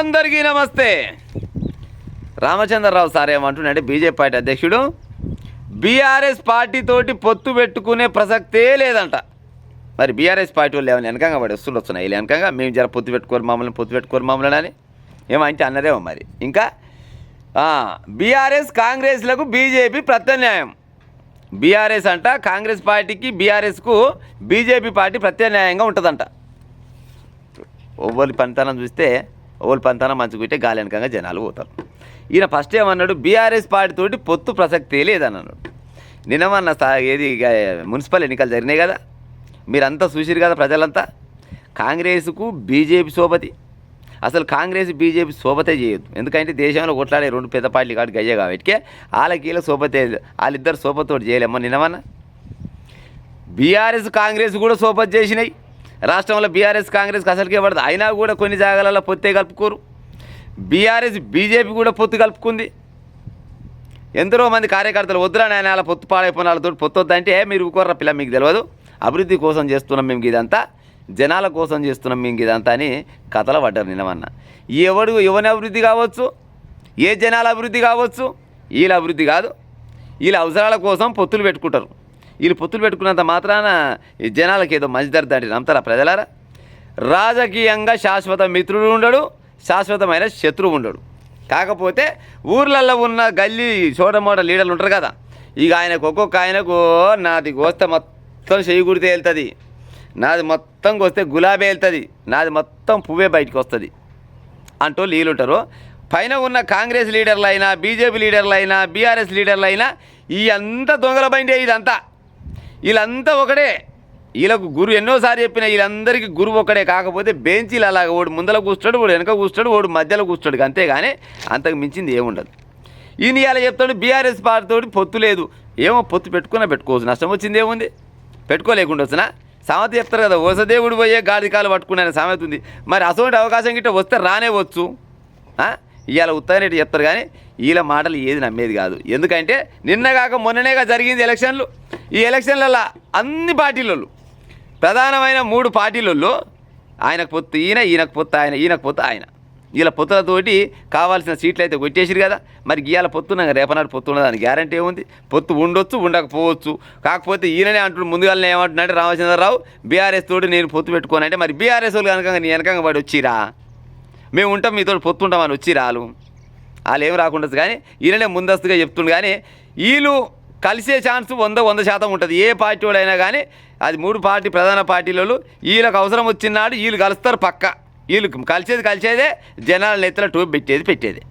అందరికీ నమస్తే. రామచంద్రరావు సార్ ఏమంటున్నాడంటే బీజేపీ పార్టీ అధ్యక్షుడు బీఆర్ఎస్ పార్టీతోటి పొత్తు పెట్టుకునే ప్రసక్తే లేదంట. మరి బీఆర్ఎస్ పార్టీ వాళ్ళు ఏమైనా వెనకంగా పడి వస్తున్నాయి వీళ్ళు వెనకంగా మేము జర పొత్తు పెట్టుకోరు మమ్మల్ని అని ఏమంటే అన్నారేమో. మరి ఇంకా బీఆర్ఎస్ కాంగ్రెస్లకు బీజేపీ ప్రత్యామ్నాయం. బీఆర్ఎస్ అంట కాంగ్రెస్ పార్టీకి బీఆర్ఎస్కు బీజేపీ పార్టీ ప్రత్యామ్నాయంగా ఉంటుందంట. ఓవలి పంతానం చూస్తే ఓవలి పంతానం మంచుకుంటే గాలి వెనకంగా జనాలు పోతారు. ఈయన ఫస్ట్ ఏమన్నాడు, బీఆర్ఎస్ పార్టీతోటి పొత్తు ప్రసక్తే లేదన్నాడు. నిన్నమన్న ఏది మున్సిపల్ ఎన్నికలు జరిగినాయి కదా, మీరంతా చూసిరు కదా ప్రజలంతా. కాంగ్రెస్కు బీజేపీ సోపతి, అసలు కాంగ్రెస్ బీజేపీ సోపతే చేయొద్దు. ఎందుకంటే దేశంలో కొట్లాడే రెండు పెద్ద పార్టీలు కాడికి అయ్యే కాబట్టి వాళ్ళకీల సోపతే, వాళ్ళిద్దరు సోపతోటి చేయలేమ్మా. నిన్నమన్నా బీఆర్ఎస్ కాంగ్రెస్ కూడా సోపతి చేసినాయి. రాష్ట్రంలో బీఆర్ఎస్ కాంగ్రెస్కి అసలుకే పడదు, అయినా కూడా కొన్ని జాగాలలో పొత్తే కలుపుకోరు. బీఆర్ఎస్ బీజేపీ కూడా పొత్తు కలుపుకుంది. ఎందరో మంది కార్యకర్తలు వద్దురా నాయన అలా పొత్తు పాడైపోయిన వాళ్ళతో పొత్తు వద్దంటే మీరు ఊరుకోర్రా పిల్ల, మీకు తెలియదు, అభివృద్ధి కోసం చేస్తున్నాం మేము ఇదంతా, జనాల కోసం చేస్తున్నాం మేము ఇదంతా అని కథలు పడ్డారు. నిన్నమన్నా ఎవరి అభివృద్ధి కావచ్చు, ఏ జనాల అభివృద్ధి కావచ్చు, వీళ్ళ అభివృద్ధి కాదు. వీళ్ళ అవసరాల కోసం పొత్తులు పెట్టుకుంటారు. వీళ్ళు పొత్తులు పెట్టుకున్నంత మాత్రాన జనాలకి ఏదో మంచి జరుగుతుంది అంటే నమ్ముతారా ప్రజలారా? రాజకీయంగా శాశ్వత మిత్రుడు ఉండడు, శాశ్వతమైన శత్రువు ఉండడు. కాకపోతే ఊర్లలో ఉన్న గల్లీ చోటమోట లీడర్లు ఉంటారు కదా, ఇక ఆయనకు ఒక్కొక్క ఆయనకు నాది కోస్తే మొత్తం చెయ్యి గుడితే వెళ్తుంది, నాది మొత్తం కోస్తే గులాబీ వెళ్తుంది, నాది మొత్తం పువ్వే బయటకు వస్తుంది అంటూ వీళ్ళు ఉంటారు. పైన ఉన్న కాంగ్రెస్ లీడర్లు అయినా బీజేపీ లీడర్లు అయినా బీఆర్ఎస్ లీడర్లు అయినా ఈ అంతా దొంగల బండి. ఇదంతా వీళ్ళంతా ఒకటే, వీళ్ళకు గురు ఎన్నోసారి చెప్పిన వీళ్ళందరికీ గురువు ఒకటే. కాకపోతే బెంచీలు అలాగ ఓడు ముందర కూర్చోడు, ఓడు వెనక కూర్చోడు, ఓడు మధ్యలో కూర్చోడు, అంతేగాని అంతకు మించింది ఏముండదు. ఈయన ఇలా చెప్తాడు బీఆర్ఎస్ పార్టీతోటి పొత్తు లేదు. ఏమో పొత్తు పెట్టుకోవచ్చు, నష్టం వచ్చింది ఏముంది, పెట్టుకోలేకుండా వచ్చినా సామెత చెప్తారు కదా, వసదేవుడు పోయే గాడికాలు పట్టుకునే సామెత ఉంది. మరి అసలు అవకాశం గిట్ట వస్తే రానే వచ్చు. ఇవాళ ఉత్తరేటి చెప్తారు కానీ వీళ్ళ మాటలు ఏది నమ్మేది కాదు. ఎందుకంటే నిన్నగాక మొన్ననేగా జరిగింది ఎలక్షన్లు. ఈ ఎలక్షన్లలో అన్ని పార్టీలలో ప్రధానమైన 3 పార్టీలలో ఆయనకు పొత్తు ఈయనకు పొత్తు ఈయనకు పొత్తు ఆయన, వీళ్ళ పొత్తులతోటి కావాల్సిన సీట్లు అయితే కొట్టేసిరు కదా. మరి ఇవాళ పొత్తున్నాక రేపనాడు పొత్తు ఉన్నదాని గ్యారంటీ ఏముంది? పొత్తు ఉండొచ్చు, ఉండకపోవచ్చు. కాకపోతే ఈయననే అంటున్నాడు, ముందుగానే ఏమంటున్నాడు రామచంద్రరావు, బీఆర్ఎస్ తోటి నేను పొత్తు పెట్టుకోనంటే మరి బీఆర్ఎస్ వాళ్ళు కనుక నీ వెనకంగా పడి వచ్చిరా, మేము ఉంటాం మీతో పొత్తు ఉంటామని వచ్చిరాలు, వాళ్ళు ఏం రాకుండా. కానీ ఈయననే ముందస్తుగా చెప్తుండు. కానీ వీళ్ళు కలిసే ఛాన్స్ 100% ఉంటుంది. ఏ పార్టీ వాడైనా కానీ అది 3 పార్టీ ప్రధాన పార్టీలలో వీళ్ళకి అవసరం వచ్చినాడు వీళ్ళు కలుస్తారు పక్క. వీళ్ళు కలిసేదే జనాల నెత్తల టోపి పెట్టేది.